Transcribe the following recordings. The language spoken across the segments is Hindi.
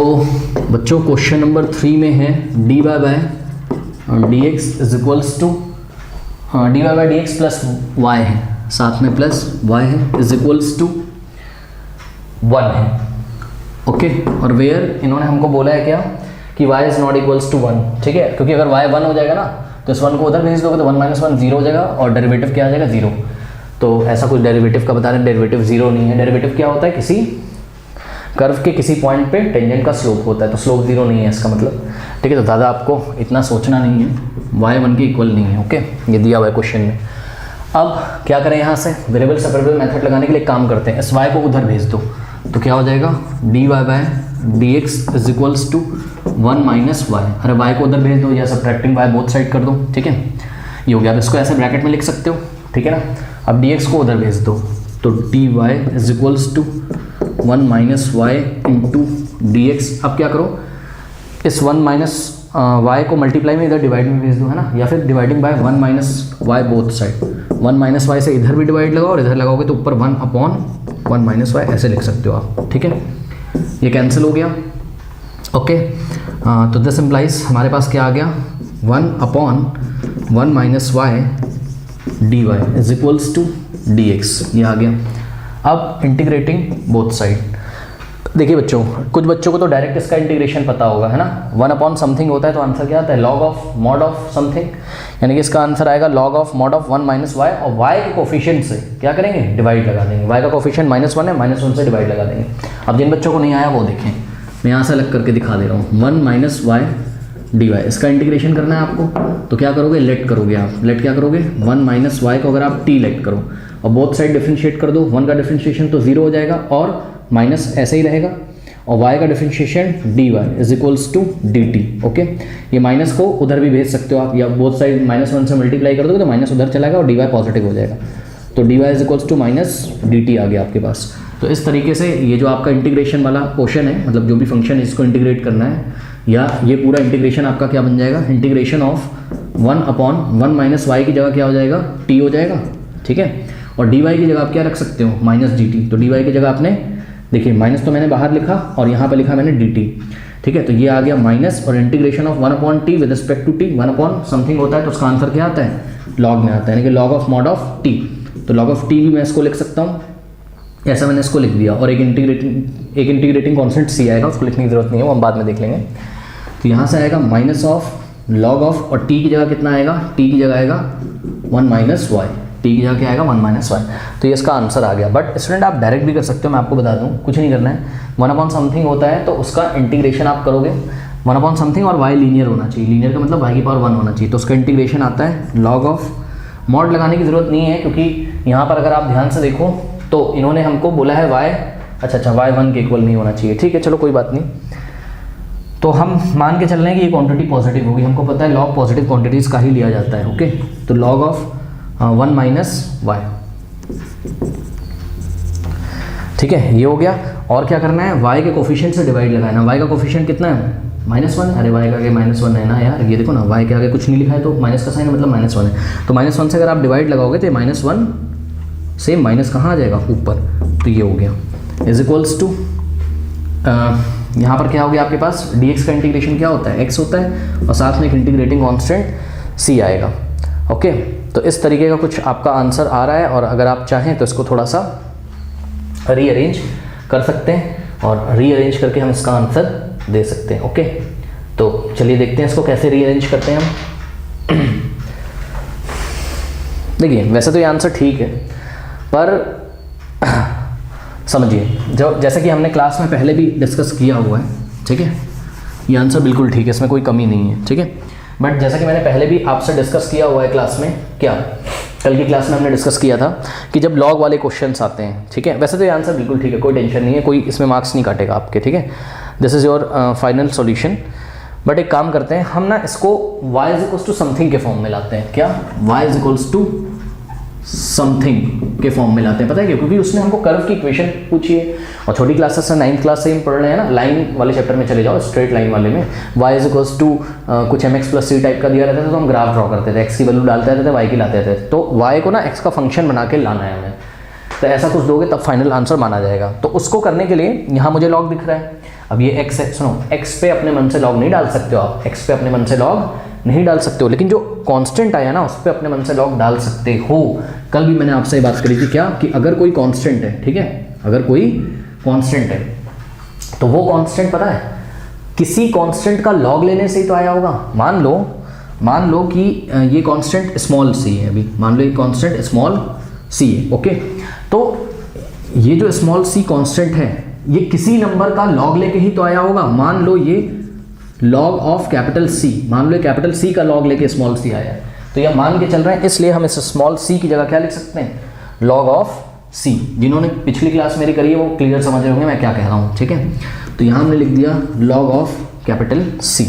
तो बच्चों क्वेश्चन नंबर 3 में है dy by d x is equals to dy by d x plus y है, साथ में प्लस वाई है, इज इक्वल्स टू 1 है। ओके, और वेयर इन्होंने हमको बोला है क्या कि y is not equals to 1। ठीक है, क्योंकि अगर y 1 हो जाएगा ना तो इस 1 को उधर भेज दोगे तो 1 माइनस 1 0 हो जाएगा और डेरिवेटिव क्या आ जाएगा 0। तो ऐसा कुछ डेरिवेटिव का बता रहे हैं, डेरिवेटिव 0 नहीं है। डेरिवेटिव क्या होता है, किसी कर्व के किसी पॉइंट पे टेंजेंट का स्लोप होता है, तो स्लोप 0 नहीं है इसका मतलब। ठीक है, तो ज़्यादा आपको इतना सोचना नहीं है, y 1 के इक्वल नहीं है। ओके, ये दिया हुआ है क्वेश्चन में। अब क्या करें, यहाँ से वेरिएबल सेपरेबल मेथड लगाने के लिए काम करते हैं, इस y को उधर भेज दो तो क्या हो जाएगा dy by d x is equals to 1 minus y. अरे y को उधर भेज दो या सब्ट्रैक्टिंग y बोथ साइड कर दो। ठीक है, ये हो गया। अब इसको ऐसे ब्रैकेट में लिख सकते हो, ठीक है ना। अब dx को उधर भेज दो तो dy is equals to 1 minus y into d x. अब क्या करो, इस 1 माइनस वाई को मल्टीप्लाई में इधर डिवाइड में भेज दो, है ना, या फिर dividing by 1 minus y both side. 1 minus y से इधर भी डिवाइड लगाओ और इधर लगाओगे तो ऊपर 1 अपॉन 1 माइनस वाई ऐसे लिख सकते हो आप। ठीक है, ये कैंसिल हो गया। ओके, तो दिस इम्प्लाइज हमारे पास क्या आ गया 1 upon 1 minus y d y is equals to d x, ये आ गया। अब इंटीग्रेटिंग बोथ साइड, देखिए बच्चों, कुछ बच्चों को तो डायरेक्ट इसका इंटीग्रेशन पता होगा, है ना। 1 अपॉन समथिंग होता है तो आंसर क्या आता है log of mod of something, यानी कि इसका आंसर आएगा log of mod of 1 minus y, और वाई के कोफिशिएंट से क्या करेंगे डिवाइड लगा देंगे। वाई का कोफिशिएंट -1 है, -1 से डिवाइड लगा देंगे। अब जिन बच्चों को नहीं आया वो देखें, मैं यहाँ से अलग करके दिखा दे रहा हूँ। 1 माइनस वाई डी वाई, इसका इंटीग्रेशन करना है आपको, तो क्या करोगे लेट करोगे आप। लेट क्या करोगे 1 माइनस वाई को अगर आप टी लेट करो और बोथ साइड डिफरेंशिएट कर दो, 1 का डिफरेंशिएशन तो 0 हो जाएगा और माइनस ऐसे ही रहेगा, और y का differentiation dy is equals to dt। Okay, ये माइनस को उधर भी भेज सकते हो आप, या बोथ साइड -1 से मल्टीप्लाई कर दोगे तो माइनस उधर चला गया और dy पॉजिटिव हो जाएगा, तो dy is equals to minus dt आ गया आपके पास। तो इस तरीके से ये जो आपका इंटीग्रेशन वाला क्वेश्चन है, मतलब जो भी फंक्शन है इसको इंटीग्रेट करना है, या ये पूरा इंटीग्रेशन आपका क्या बन जाएगा, integration of 1 upon 1 minus y की जगह क्या हो जाएगा t हो जाएगा। ठीक है, और dy की जगह आप क्या रख सकते हो माइनस dt, तो dy की जगह आपने देखिए माइनस तो मैंने बाहर लिखा और यहाँ पे लिखा मैंने dt। ठीक है, तो ये आ गया माइनस, और integration of 1 upon t with respect to t, 1 upon something होता है तो उसका आंसर क्या आता है लॉग में आता है, यानी कि log of mod of T. तो लॉग ऑफ टी भी मैं इसको लिख सकता हूँ, ऐसा मैंने इसको लिख दिया, और एक इंटीग्रेटिंग कॉन्स्टेंट सी आएगा, उसको लिखने की जरूरत नहीं है, वो हम बाद में देख लेंगे। तो यहाँ से आएगा माइनस ऑफ लॉग ऑफ, और टी की जगह कितना आएगा, टी की जगह आएगा 1 माइनस वाई, टी की जगह क्या आएगा 1 माइनस वाई। तो ये इसका आंसर आ गया। बट स्टूडेंट आप डायरेक्ट भी कर सकते हो, मैं आपको बता दूं, कुछ नहीं करना है। 1 अपॉन समथिंग होता है तो उसका इंटीग्रेशन आप करोगे 1 अपॉन समथिंग, और y लीनियर होना चाहिए, लीनियर का मतलब y की पावर 1 होना चाहिए, तो उसका इंटीग्रेशन आता है लॉग ऑफ। मॉड लगाने की जरूरत नहीं है, क्योंकि यहाँ पर अगर आप ध्यान से देखो तो इन्होंने हमको बोला है y, अच्छा y 1 के इक्वल नहीं होना चाहिए। ठीक है, चलो कोई बात नहीं, तो हम मान के चल रहे हैं कि ये क्वांटिटी पॉजिटिव होगी, हमको पता है लॉग पॉजिटिव क्वांटिटीज का ही लिया जाता है। ओके, तो लॉग ऑफ 1 माइनस वाई, ठीक है, ये हो गया। और क्या करना है, y के कोफिशिएंट से डिवाइड लगाना। y का कोफिशिएंट कितना है -1, अरे y का आगे -1 है ना यार, ये देखो ना y के आगे कुछ नहीं लिखा है तो माइनस का साइन है, मतलब -1 है, तो -1 से अगर आप डिवाइड लगाओगे तो -1 से माइनस कहाँ आ जाएगा ऊपर, तो ये हो गया इज इक्वल्स टू, यहाँ पर क्या हो गया आपके पास dx का इंटीग्रेशन क्या होता है x होता है, और साथ में एक इंटीग्रेटिंग कॉन्स्टेंट c आएगा। ओके, तो इस तरीके का कुछ आपका आंसर आ रहा है, और अगर आप चाहें तो इसको थोड़ा सा रीअरेंज कर सकते हैं, और रीअरेंज करके हम इसका आंसर दे सकते हैं। ओके, तो चलिए देखते हैं इसको कैसे रीअरेंज करते हैं हम। देखिए वैसे तो ये आंसर ठीक है, पर समझिए जो जैसे कि हमने क्लास में पहले भी डिस्कस किया हुआ है, ठीक है, ये आंसर बिल्कुल ठीक है, इसमें कोई कमी नहीं है। ठीक है, बट जैसा कि मैंने पहले भी आपसे डिस्कस किया हुआ है क्लास में, क्या कल की क्लास में हमने डिस्कस किया था कि जब लॉग वाले क्वेश्चंस आते हैं, ठीक है, वैसे तो ये आंसर बिल्कुल ठीक है, कोई टेंशन नहीं है, कोई इसमें मार्क्स नहीं काटेगा आपके। ठीक है, this is your final solution. But एक काम करते हैं हम ना, इसको y is equals to something के फॉर्म में लाते हैं। क्या y is equals to something के फॉर्म में लाते हैं, पता है क्यों, क्योंकि उसने हमको कर्व की इक्वेशन पूछी है, और छोटी क्लासेस से 9th क्लास से हम पढ़ रहे हैं ना, लाइन वाले चैप्टर में चले जाओ, स्ट्रेट लाइन वाले में y इज इक्वल्स टू कुछ mx प्लस c टाइप का दिया रहता था, तो हम ग्राफ ड्रॉ करते थे, x की वैल्यू डालते रहते थे, y की लाते थे, तो y को ना x का फंक्शन बना के लाना है हमें, तो ऐसा कुछ दोगे तब फाइनल आंसर माना जाएगा। तो उसको करने के लिए यहाँ मुझे लॉग दिख रहा है, अब ये x है, सुनो x पे अपने मन से लॉग नहीं डाल सकते हो आप, x पे अपने मन से लॉग नहीं डाल सकते हो, लेकिन जो कांस्टेंट आया ना उस पे अपने मन से लॉग डाल सकते हो। कल भी मैंने आपसे ये बात करी थी क्या, कि अगर कोई कांस्टेंट है, ठीक है, अगर कोई कांस्टेंट है तो वो कांस्टेंट पता है किसी कांस्टेंट का लॉग लेने से ही तो आया होगा। मान लो कि ये कांस्टेंट स्मॉल सी है, अभी मान लो ये कांस्टेंट स्मॉल सी है, ओके। तो ये जो स्मॉल सी कांस्टेंट है ये किसी नंबर का लॉग लेके ही तो आया होगा। मान लो ये लॉग ऑफ कैपिटल सी, मान लो कैपिटल सी का लॉग लेके स्मॉल सी आया है, तो यह मान के चल रहे हैं, इसलिए हम इस स्मॉल सी की जगह क्या लिख सकते हैं, लॉग ऑफ सी। जिन्होंने पिछली क्लास मेरी करी है वो क्लियर समझ रहे होंगे मैं क्या कह रहा हूँ, ठीक है। तो यहाँ हमने लिख दिया लॉग ऑफ कैपिटल सी।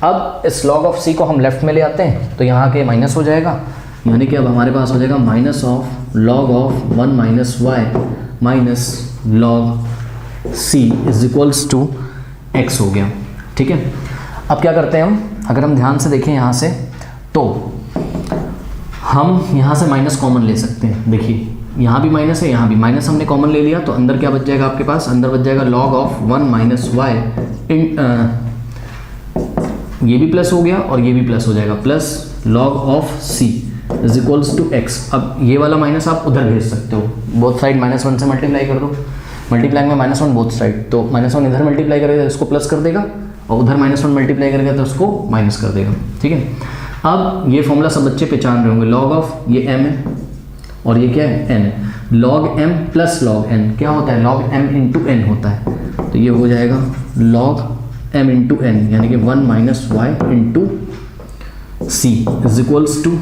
अब इस लॉग ऑफ सी को हम लेफ्ट में ले आते हैं, तो यहाँ के माइनस हो जाएगा, यानी कि अब हमारे पास हो जाएगा minus of log of 1 minus y minus log c is equals to x हो गया, ठीक है। अब क्या करते हैं हम, अगर हम ध्यान से देखें यहाँ से, तो हम यहाँ से माइनस कॉमन ले सकते हैं। देखिए यहाँ भी माइनस है, यहाँ भी माइनस हमने कॉमन ले लिया, तो अंदर क्या बच जाएगा आपके पास, अंदर बच जाएगा लॉग ऑफ 1 माइनस वाई ये भी प्लस हो गया और ये भी प्लस हो जाएगा, plus log of c is equals to x. अब ये वाला माइनस आप उधर भेज सकते हो, बोथ साइड -1 से मल्टीप्लाई कर दो, मल्टीप्लाई में -1 बोथ साइड, तो -1 इधर मल्टीप्लाई करेगा तो इसको प्लस कर देगा, और उधर -1 मल्टीप्लाई करेगा तो उसको माइनस कर देगा, ठीक है। अब ये फॉर्मूला सब बच्चे पहचान रहे होंगे, लॉग ऑफ ये m है और ये क्या है n है, log m plus log n क्या होता है, log m इंटू n होता है, तो ये हो जाएगा log m इंटू n, यानी कि 1 minus y into c is equals to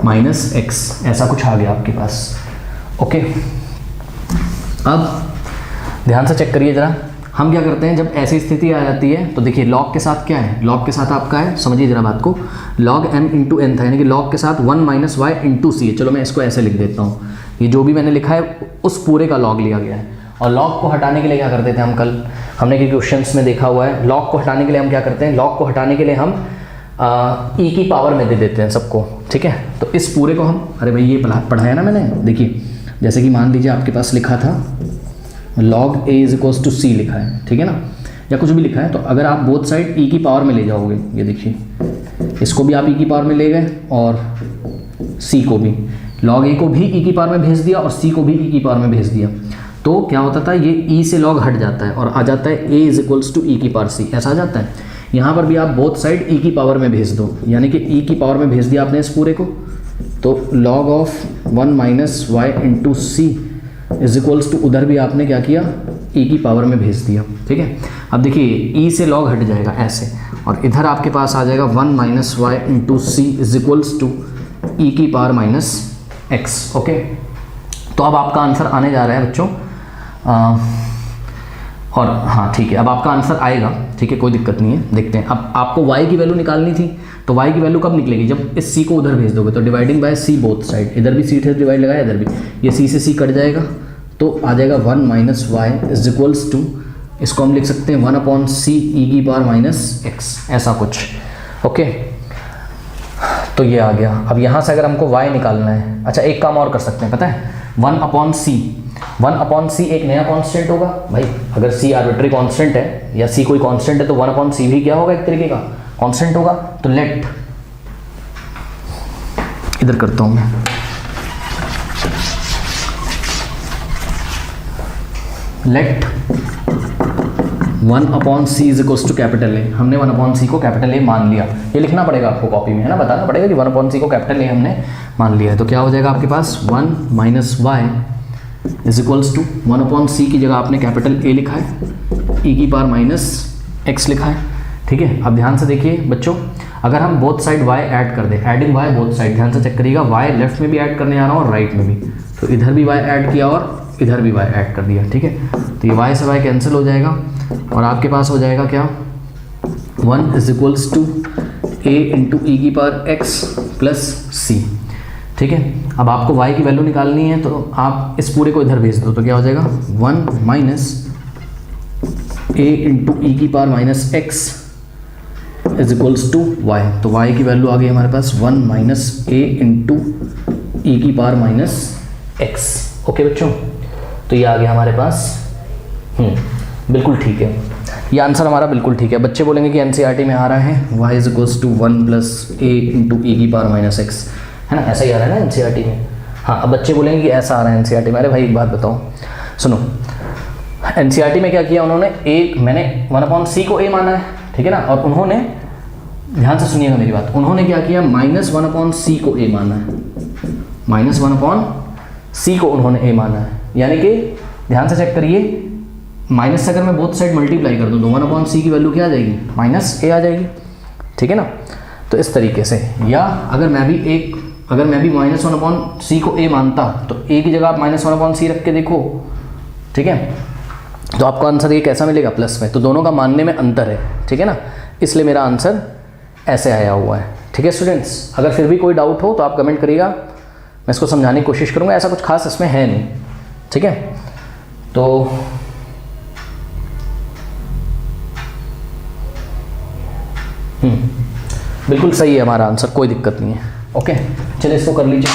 minus x, ऐसा कुछ आ गया आपके पास, ओके। अब ध्यान से चेक करिए जरा, हम क्या करते हैं जब ऐसी स्थिति आ जाती है, तो देखिए लॉग के साथ क्या है, लॉग के साथ आपका है, समझिए जरा बात को, log m इंटू n था, यानी कि लॉग के साथ 1 माइनस वाई इंटू सी है। चलो मैं इसको ऐसे लिख देता हूँ, ये जो भी मैंने लिखा है उस पूरे का लॉग लिया गया है। और लॉग को हटाने के लिए क्या करते थे हम, कल हमने कि क्वेश्चंस में देखा हुआ है, लॉग को हटाने के लिए हम क्या करते हैं, लॉग को हटाने के लिए हम ई की पावर में दे देते हैं सबको, ठीक है। तो इस पूरे को हम, अरे भाई ये पढ़ाया ना मैंने, देखिए जैसे कि मान लीजिए आपके पास लिखा था log a is equals to c लिखा है, ठीक है ना, या कुछ भी लिखा है, तो अगर आप बोथ साइड e की पावर में ले जाओगे, ये देखिए इसको भी आप e की पावर में ले गए और c को भी, log a को भी e की पावर में भेज दिया और c को भी e की पावर में भेज दिया, तो क्या होता था, ये e से log हट जाता है और आ जाता है a is equals to e की पावर c, ऐसा आ जाता है। यहाँ पर भी आप बोथ साइड e की पावर में भेज दो, यानी कि e की पावर में भेज दिया आपने इस पूरे को, तो log of 1 minus y into c is equals to, उधर भी आपने क्या किया, e की पावर में भेज दिया, ठीक है। अब देखिए e से log हट जाएगा ऐसे, और इधर आपके पास आ जाएगा 1 minus y into c is equals to e की पावर माइनस एक्स, ओके। तो अब आपका आंसर आने जा रहा है बच्चों, और हाँ ठीक है, अब आपका आंसर आएगा, ठीक है, कोई दिक्कत नहीं है। देखते हैं, अब आपको y की वैल्यू निकालनी थी, तो y की वैल्यू कब निकलेगी, जब इस c को उधर भेज दोगे, तो dividing by c both side, इधर भी c से डिवाइड लगाया, इधर भी, ये c से c कट जाएगा, तो आ जाएगा 1 minus y is equals to, इसको हम लिख सकते हैं 1 अपॉन सी ई की पावर माइनस एक्स, ऐसा कुछ, ओके। तो ये आ गया। अब यहाँ से अगर हमको y निकालना है, अच्छा एक काम और कर सकते हैं, पता है, 1 अपॉन सी एक नया कांस्टेंट होगा भाई, अगर c आर्बिट्री कांस्टेंट है या c कोई कांस्टेंट है, तो 1 अपॉन सी भी क्या होगा, एक तरीके का कांस्टेंट होगा। तो लेट, इधर करता हूँ मैं, let 1 upon c is equals to capital A, हमने 1 अपॉन सी को कैपिटल ए मान लिया, ये लिखना पड़ेगा आपको कॉपी में, है ना, बताना पड़ेगा कि 1 अपॉन सी को कैपिटल ए हमने मान लिया है। तो क्या हो जाएगा आपके पास, 1 minus y is equals to, 1 upon c की जगह आपने कैपिटल ए लिखा है, ई की पावर माइनस एक्स लिखा है, ठीक है। अब ध्यान से देखिए बच्चों, अगर हम बोथ साइड y ऐड कर दें, एडिंग y बोथ साइड, ध्यान से चेक करिएगा, y लेफ्ट में भी ऐड करने आ रहा हूँ और राइट में भी, तो इधर भी y ऐड किया और इधर भी y ऐड कर दिया, ठीक है। तो ये y से y कैंसिल हो जाएगा और आपके पास हो जाएगा क्या, 1 is equals to a into e की पावर x प्लस सी, ठीक है। अब आपको y की वैल्यू निकालनी है, तो आप इस पूरे को इधर भेज दो, तो क्या हो जाएगा, 1 माइनस a इंटू ई की power minus x is equals to y, तो y की वैल्यू आ गई हमारे पास 1 माइनस a इंटू ई की पावर माइनस एक्स, ओके बच्चों। तो ये आ गया हमारे पास, बिल्कुल ठीक है, ये आंसर हमारा बिल्कुल ठीक है। बच्चे बोलेंगे कि एनसीईआरटी में आ रहा है y is equals to 1 plus a into e की पावर माइनस एक्स, है ना, ऐसा ही आ रहा है ना एनसीईआरटी में। हाँ, अब बच्चे बोलेंगे कि ऐसा आ रहा है एनसीईआरटी में। अरे भाई एक बात बताओ, सुनो, एनसीईआरटी में क्या किया उन्होंने, मैंने 1/c को a माना है, ठीक है ना, और उन्होंने, ध्यान से सुनिएगा मेरी बात, उन्होंने क्या किया, -1/c को a माना है, -1/c को उन्होंने a माना है, यानी कि ध्यान से चेक करिए, माइनस से अगर मैं बोथ साइड मल्टीप्लाई कर दूँ तो 1/c की वैल्यू क्या आ जाएगी, -a आ जाएगी, ठीक है ना। तो इस तरीके से, या अगर मैं भी -1/c को a मानता तो a की जगह आप -1/c रख के देखो, ठीक है, तो आपको आंसर ये कैसा मिलेगा, प्लस में। तो दोनों का मानने में अंतर है, ठीक है ना, इसलिए मेरा आंसर ऐसे आया हुआ है, ठीक है स्टूडेंट्स। अगर फिर भी कोई डाउट हो तो आप कमेंट करिएगा, मैं इसको समझाने की कोशिश करूँगा, ऐसा कुछ खास इसमें है नहीं, ठीक है। तो बिल्कुल सही है हमारा आंसर, कोई दिक्कत नहीं है। ओके, चलिए इसको कर लीजिए।